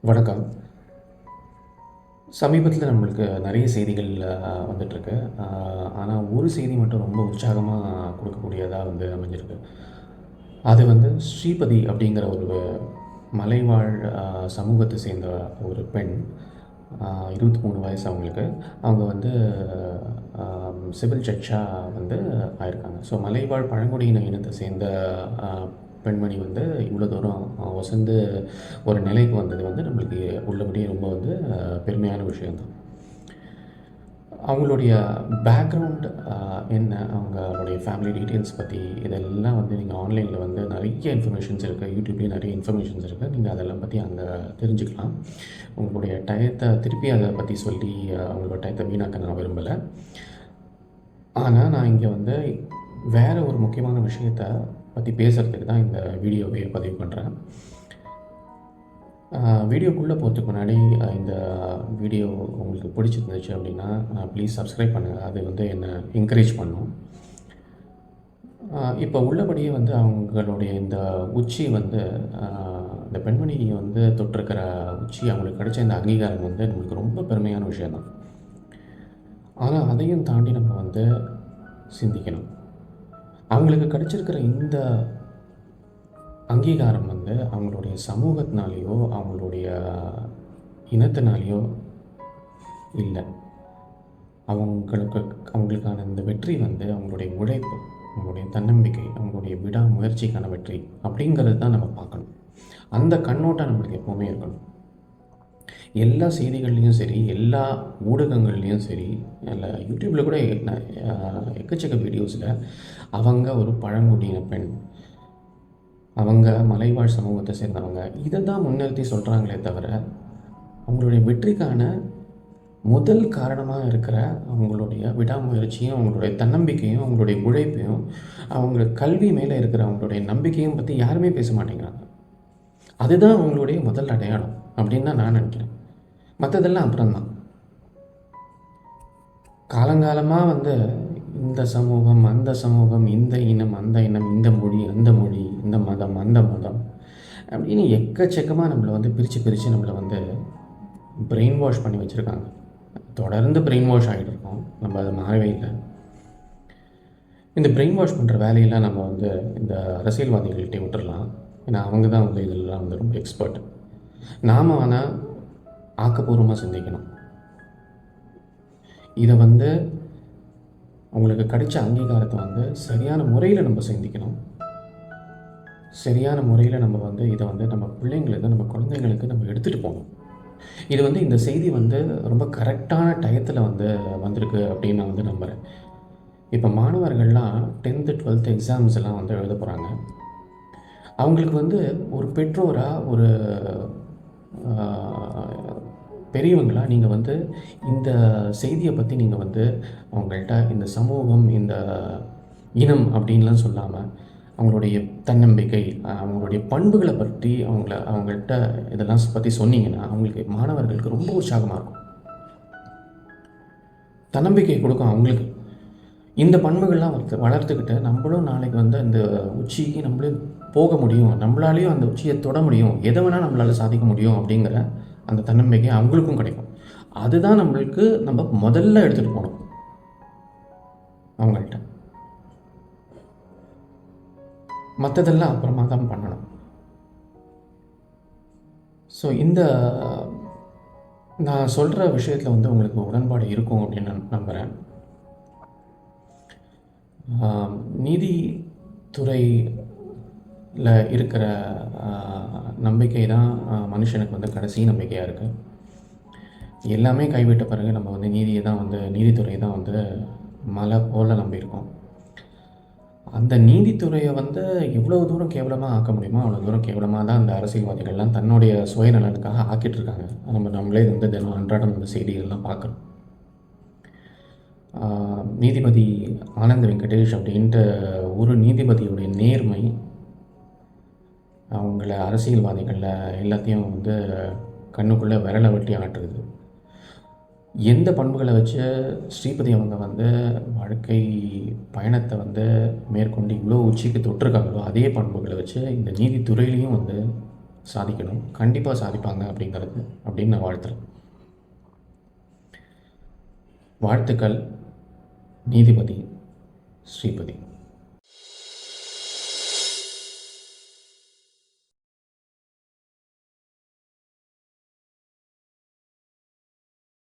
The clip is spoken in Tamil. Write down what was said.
வணக்கம். சமீபத்தில நம்மளுக்கு நெறைய செய்திகள் வந்துட்டுருக்கு. ஆனா ஒரு செய்தி மட்டும் ரொம்ப உற்சாகமா குடுக்கக்கூடியதா அமைஞ்சிருக்கு. அது ஸ்ரீபதி அப்படிங்கிற ஒரு மலைவாழ் சமூகத்த சேர்ந்த ஒரு பெண். 23 வயசு அவங்களுக்கு. அவங்க அ சிவில் ஜட்ஜா ஆயிருக்காங்க. ஸோ மலைவாழ் பழங்குடியின இனத்த சேர்ந்த அ பெண்மணி இவ்வளோ தூரம் ஒசந்து ஒரு நிலைக்கு வந்தது நம்மளுக்கு உள்ளபடியே ரொம்ப பெருமையான விஷயம் தான். அவங்களுடைய பேக்ரவுண்ட் என்ன, அவங்களுடைய ஃபேமிலி டீட்டெயில்ஸ் பத்தி இதெல்லாம் நீங்க ஆன்லைன்ல நெறைய இன்ஃபர்மேஷன்ஸ் இருக்கு. யூடியூப்லேயும் நெறைய இன்ஃபர்மேஷன்ஸ் இருக்கு. நீங்க அதெல்லாம் பத்தி அங்க தெரிஞ்சுக்கலாம். உங்களுடைய டயத்த திருப்பி அத பத்தி சொல்லி உங்களோட டயத்த வீணாக்க நான் விரும்பல. ஆனா, நான் இங்க வேற ஒரு முக்கியமான விஷயத்த பத்தி பேசுறதுக்கு தான் இந்த வீடியோவே பதிவு பண்றேன். வீடியோக்குள்ள போறதுக்கு முன்னாடி இந்த வீடியோ உங்களுக்கு பிடிச்சிருந்துச்சு அப்படின்னா, ப்ளீஸ் சப்ஸ்கிரைப் பண்ணுங்க. அது என்ன என்கரேஜ் பண்ணும். இப்போ உள்ளபடியே அவங்களுடைய இந்த உச்சி அ இந்த பெண்மணி தொட்டிருக்கிற உச்சி அவங்களுக்கு கிடைச்ச இந்த அங்கீகாரம் நம்மளுக்கு ரொம்ப பெருமையான விஷயம் தான். ஆனா, அதையும் தாண்டி நம்ம சிந்திக்கணும். அவங்களுக்கு கிடைச்சிருக்கிற இந்த அங்கீகாரம் அவங்களுடைய சமூகத்தினாலேயோ, அவங்களுடைய இனத்தினாலேயோ இல்ல. அவங்களுக்கு அவங்களுக்கான இந்த வெற்றி அவங்களுடைய உழைப்பு, அவங்களுடைய தன்னம்பிக்கை, அவங்களுடைய விடாமுயற்சிக்கான வெற்றி அப்படிங்கிறது தான் நம்ம பார்க்கணும். அந்த கண்ணோட்டம் நம்மளுக்கு எப்பவுமே இருக்கணும். எல்லா செய்திகள்லயும் சரி, எல்லா ஊடகங்கள்லயும் சரி, இல்ல யூடியூப்ல கூட எக்கச்சக்க வீடியோஸ்ல அவங்க ஒரு பழங்குடியின பெண், அவங்க மலைவாழ் சமூகத்தை சேர்ந்தவங்க, இத தான் முன்னிறுத்தி சொல்றாங்களே தவிர, அவங்களுடைய வெற்றிக்கான முதல் காரணமா இருக்கிற அவங்களுடைய விடாமுயற்சியும், அவங்களுடைய தன்னம்பிக்கையும், அவங்களுடைய உழைப்பையும், அவங்க கல்வி மேல இருக்கிற அவங்களுடைய நம்பிக்கையும் பத்தி யாருமே பேச மாட்டேங்கிறாங்க. அதுதான் அவங்களுடைய முதல் அடையாளம் அப்படின்னு தான் நான் நினைக்கிறேன். மத்ததெல்லாம் அப்புறம் தான். காலங்காலமா இந்த சமூகம், அந்த சமூகம், இந்த இனம், அந்த இனம், இந்த மொழி, அந்த மொழி, இந்த மதம், அந்த மதம் அப்படின்னு எக்கச்சக்கமா நம்மள பிரிச்சு, பிரிச்சு நம்மள பிரெயின் வாஷ் பண்ணி வச்சிருக்காங்க. தொடர்ந்து பிரெயின் வாஷ் ஆகிட்டு இருக்கோம். நம்ம அது மாறவே இல்ல. இந்த பிரெயின் வாஷ் பண்ணுற வேலையெல்லாம் நம்ம இந்த அரசியல்வாதிகள்கிட்டயே விட்டுறலாம். ஏன்னா அவங்க தான் இதெல்லாம் ரொம்ப எக்ஸ்பர்ட். நாம ஆனா ஆக்கப்பூர்வமா சிந்திக்கணும். இத அவங்களுக்கு கிடைச்ச அங்கீகாரத்த சரியான முறையில நம்ம சிந்திக்கணும். சரியான முறையில நம்ம இத நம்ம பிள்ளைங்களுக்கு, நம்ம குழந்தைங்களுக்கு நம்ம எடுத்துட்டு போணும். இது இந்த செய்தி ரொம்ப கரெக்டான டயத்துல வந்திருக்கு அப்படின்னு நான் நம்புறேன். இப்ப மாணவர்கள்லாம் 10th, 12th எக்ஸாம்ஸ் எல்லாம் எழுதப் போறாங்க. அவங்களுக்கு ஒரு பெற்றோரா, ஒரு அ பெரியவங்களா நீங்க இந்த செய்திய பத்தி நீங்க அவங்கள்ட்ட இந்த சமூகம், இந்த இனம் அப்படின்லாம் சொல்லாம, அவங்களுடைய தன்னம்பிக்கை, அவங்களுடைய பண்புகள பற்றி அவங்கள்ட்ட இதெல்லாம் பத்தி சொன்னீங்கன்னா, அவங்களுக்கு மாணவர்களுக்கு ரொம்ப உற்சாகமா இருக்கும். தன்னம்பிக்கை கொடுக்கும் அவங்களுக்கு. இந்த பண்புகள்லாம் வளர்த்துக்கிட்டு நம்மளும் நாளைக்கு அந்த உச்சிக்கு நம்மளே போக முடியும். நம்மளாலேயும் அந்த உச்சிய தொட முடியும். எத வேணா நம்மளால சாதிக்க முடியும் அப்படிங்கிற அந்த தன்னம்பிக்கை அவங்களுக்கும் கிடைக்கும். அதுதான் நம்மளுக்கு நம்ம முதல்ல எடுத்துட்டு போணும் அவங்கள்ட்ட. மத்ததெல்லாம் அப்புறமா தான் பண்ணணும். ஸோ இந்த நான் சொல்ற விஷயத்துல உங்களுக்கு உடன்பாடு இருக்கும் அப்படின்னு நான் நம்புறேன். நீதித்துறையில இருக்கிற நம்பிக்கை தான் மனுஷனுக்கு கடைசி நம்பிக்கையா இருக்கு. எல்லாமே கைவிட்ட பிறகு நம்ம நீதிய தான் நீதித்துறைய தான் மலை போல நம்பியிருக்கோம். அந்த நீதித்துறைய எவ்வளவு தூரம் கேவலமா ஆக்க முடியுமோ, அவ்வளோ தூரம் கேவலமா தான் அந்த அரசியல்வாதிகள்லாம் தன்னுடைய சுயநலனுக்காக ஆக்கிட்டு இருக்காங்க. நம்மளே தினம் அன்றாடம் இந்த செய்திகள்லாம் பார்க்குறோம். நீதிபதி ஆனந்த் வெங்கடேஷ் அப்படின்ட்டு ஒரு நீதிபதியுடைய நேர்மை, அவங்கள அரசியல்வாதிகள எல்லாத்தையும் கண்ணுக்குள்ள விரல விட்டு ஆட்டுறது. எந்த பண்புகள வச்சு ஸ்ரீபதி அவங்க வாழ்க்கை பயணத்த மேற்கொண்டு இவ்வளோ உச்சிக்கு தொட்டிருக்காங்களோ, அதே பண்புகள வச்சு இந்த நீதித்துறையிலயும் சாதிக்கணும், கண்டிப்பாக சாதிப்பாங்க அப்படின்னு நான் வாழ்த்துறேன். வாழ்த்துக்கள். நீதிபதி ஸ்ரீபதி.